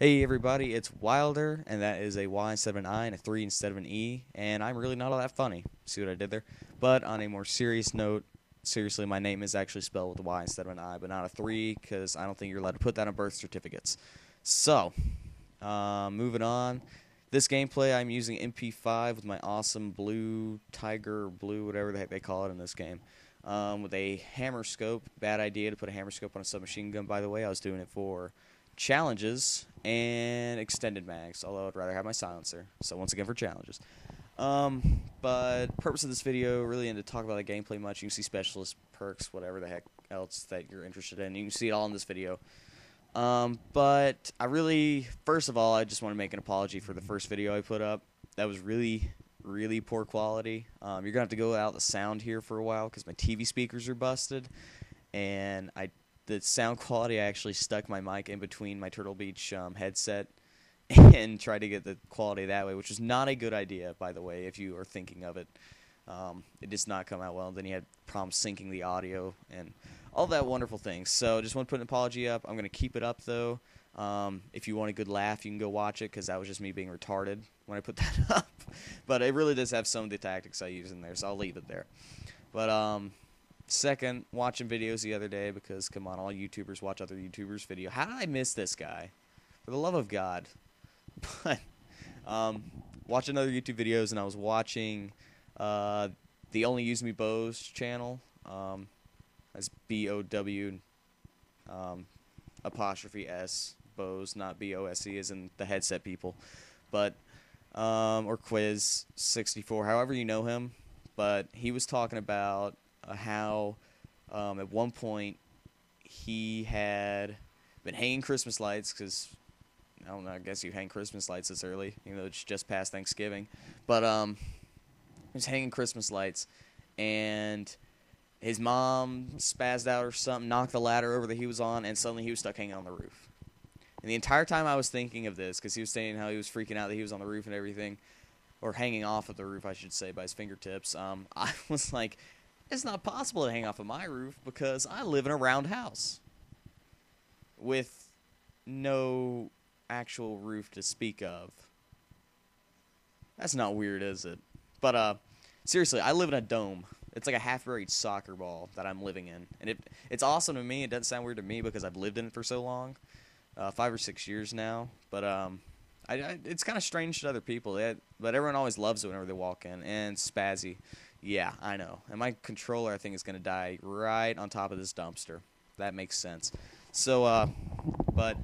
Hey everybody, it's Wilder, and that is a Y instead of an I and a 3 instead of an E, and I'm really not all that funny. See what I did there? But on a more serious note, seriously, my name is actually spelled with a Y instead of an I, but not a 3, because I don't think you're allowed to put that on birth certificates. So, moving on. This gameplay, I'm using MP5 with my awesome blue, tiger, blue, whatever the heck they call it in this game. With a hammer scope. Bad idea to put a hammer scope on a submachine gun, by the way. I was doing it for challenges and extended mags, although I'd rather have my silencer. So once again for challenges. But purpose of this video really into talk about the gameplay much. You can see specialist perks, whatever the heck else that you're interested in. You can see it all in this video. But I really, first of all, I just want to make an apology for the first video I put up. That was really, really poor quality. You're gonna have to go out the sound here for a while because my TV speakers are busted, and the sound quality, I actually stuck my mic in between my Turtle Beach headset and tried to get the quality that way, which is not a good idea, by the way, if you are thinking of it. It does not come out well. Then you had problems syncing the audio and all that wonderful things. So just want to put an apology up. I'm going to keep it up, though. If you want a good laugh, you can go watch it, because that was just me being retarded when I put that up. But it really does have some of the tactics I use in there, so I'll leave it there. But second, watching videos the other day, because, come on, all YouTubers watch other YouTubers' video. How did I miss this guy? For the love of God. But, watching other YouTube videos, and I was watching, the Only Use Me Bows channel. That's B-O-W, apostrophe S, Bose, not B-O-S-E, as in the headset people. But, or Quiz 64, however you know him. But he was talking about how at one point he had been hanging Christmas lights, because I don't know, I guess you hang Christmas lights this early, even though it's just past Thanksgiving. But he was hanging Christmas lights, and his mom spazzed out or something, knocked the ladder over that he was on, and suddenly he was stuck hanging on the roof. And the entire time I was thinking of this, because he was saying how he was freaking out that he was on the roof and everything, or hanging off of the roof, I should say, by his fingertips, I was like, it's not possible to hang off of my roof, because I live in a round house with no actual roof to speak of. That's not weird, is it? But seriously, I live in a dome. It's like a half-buried soccer ball that I'm living in, and it's awesome to me. It doesn't sound weird to me because I've lived in it for so long, 5 or 6 years now. But it's kind of strange to other people. But everyone always loves it whenever they walk in. And Spazzy, yeah, I know. And my controller, I think, is gonna die right on top of this dumpster. That makes sense. So, but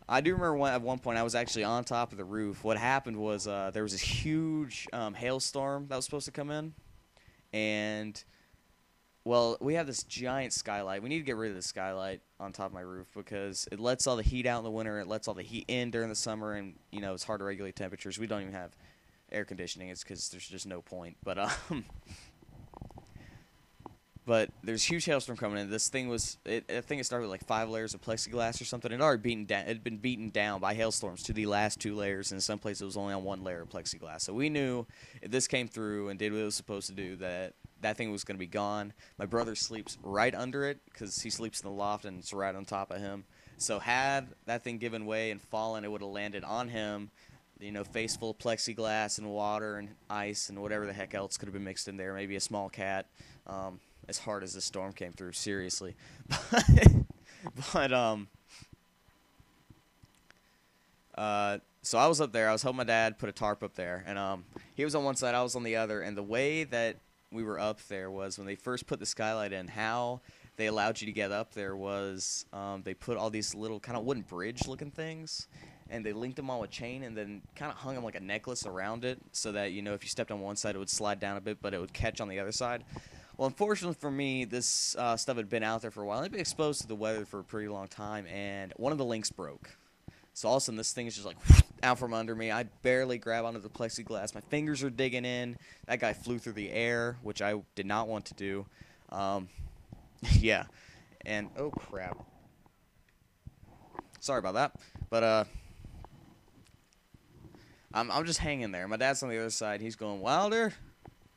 I do remember at one point I was actually on top of the roof. What happened was there was this huge hailstorm that was supposed to come in. And, well, we have this giant skylight. We need to get rid of the skylight on top of my roof, because it lets all the heat out in the winter. It lets all the heat in during the summer, and, you know, it's hard to regulate temperatures. We don't even have air conditioning. It's because there's just no point. But there's a huge hailstorm coming in. This thing was, I think it started with like 5 layers of plexiglass or something. It had been beaten down by hailstorms to the last 2 layers, and in some places it was only on 1 layer of plexiglass. So we knew if this came through and did what it was supposed to do, that thing was going to be gone. My brother sleeps right under it, because he sleeps in the loft and it's right on top of him. So had that thing given way and fallen, it would have landed on him. You know, face full of plexiglass and water and ice and whatever the heck else could have been mixed in there. Maybe a small cat. As hard as the storm came through, seriously. But so I was up there. I was helping my dad put a tarp up there, and he was on one side, I was on the other. And the way that we were up there was when they first put the skylight in. How they allowed you to get up there was they put all these little kind of wooden bridge-looking things, and they linked them all with chain, and then kind of hung them like a necklace around it, so that, you know, if you stepped on one side, it would slide down a bit, but it would catch on the other side. Well, unfortunately for me, this stuff had been out there for a while. It had been exposed to the weather for a pretty long time, and one of the links broke. So all of a sudden, this thing is just like out from under me. I barely grab onto the plexiglass. My fingers are digging in. That guy flew through the air, which I did not want to do. Yeah. And, oh, crap. Sorry about that. But, I'm just hanging there. My dad's on the other side. He's going, Wilder?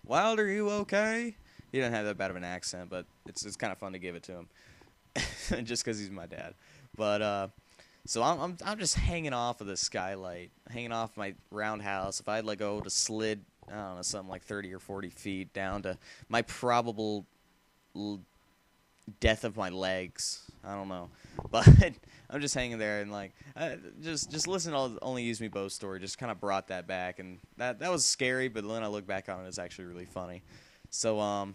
Wilder, you okay? He doesn't have that bad of an accent, but it's kind of fun to give it to him. Just because he's my dad. But, So I'm just hanging off of the skylight, hanging off my roundhouse. If I'd let go to slid, I don't know, something like 30 or 40 feet down to my probable death of my legs. I don't know, but I'm just hanging there and like just listen to the Only Use Me Bow story. Just kind of brought that back, and that was scary. But when I look back on it, it's actually really funny. So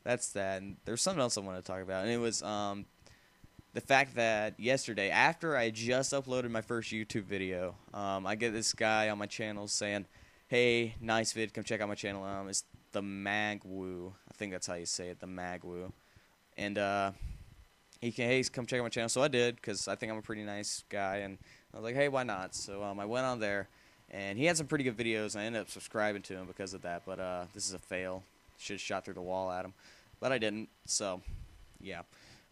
that's that. And there's something else I want to talk about, and it was the fact that yesterday, after I just uploaded my first YouTube video, I get this guy on my channel saying, "Hey, nice vid, come check out my channel." It's the Magwoo. I think that's how you say it, the Magwoo. And hey, come check out my channel. So I did, because I think I'm a pretty nice guy, and I was like, hey, why not? So I went on there, and he had some pretty good videos, and I ended up subscribing to him because of that. But this is a fail. Should have shot through the wall at him, but I didn't. So yeah.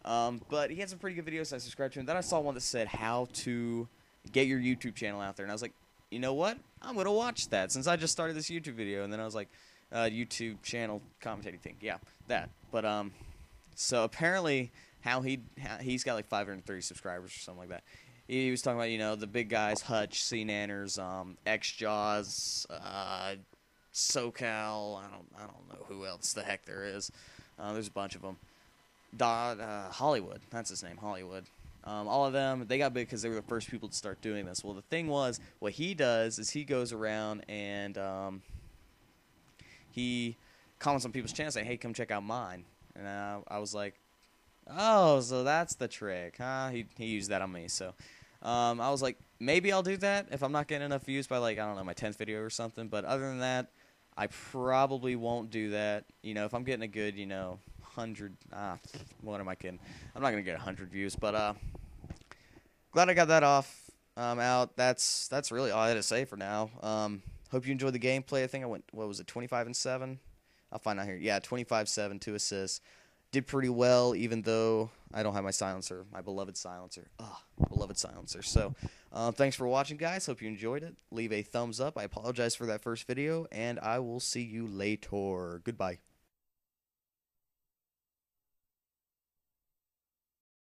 But he had some pretty good videos, so I subscribed to him. Then I saw one that said how to get your YouTube channel out there, and I was like, you know what? I'm gonna watch that since I just started this YouTube video. And then I was like, YouTube channel commentating thing, yeah, that. But so apparently he's got like 530 subscribers or something like that. He was talking about, you know, the big guys, Hutch, C Nanners, X-Jaws, SoCal. I don't know who else the heck there is. There's a bunch of them. Hollywood, that's his name, Hollywood. All of them, they got big because they were the first people to start doing this. Well, the thing was, what he does is he goes around and he comments on people's channels saying, hey, come check out mine. And I was like, oh, so that's the trick, huh? He used that on me. So I was like, maybe I'll do that if I'm not getting enough views by, like, I don't know, my 10th video or something. But other than that, I probably won't do that. You know, if I'm getting a good, you know, 100, what am I kidding? I'm not going to get 100 views. But glad I got that off out. That's really all I had to say for now. Hope you enjoyed the gameplay. I think I went, what was it, 25-7? I'll find out here. Yeah, 25-7, 2 assists. Did pretty well, even though I don't have my silencer, my beloved silencer. Beloved silencer. So, thanks for watching, guys. Hope you enjoyed it. Leave a thumbs up. I apologize for that first video, and I will see you later. Goodbye.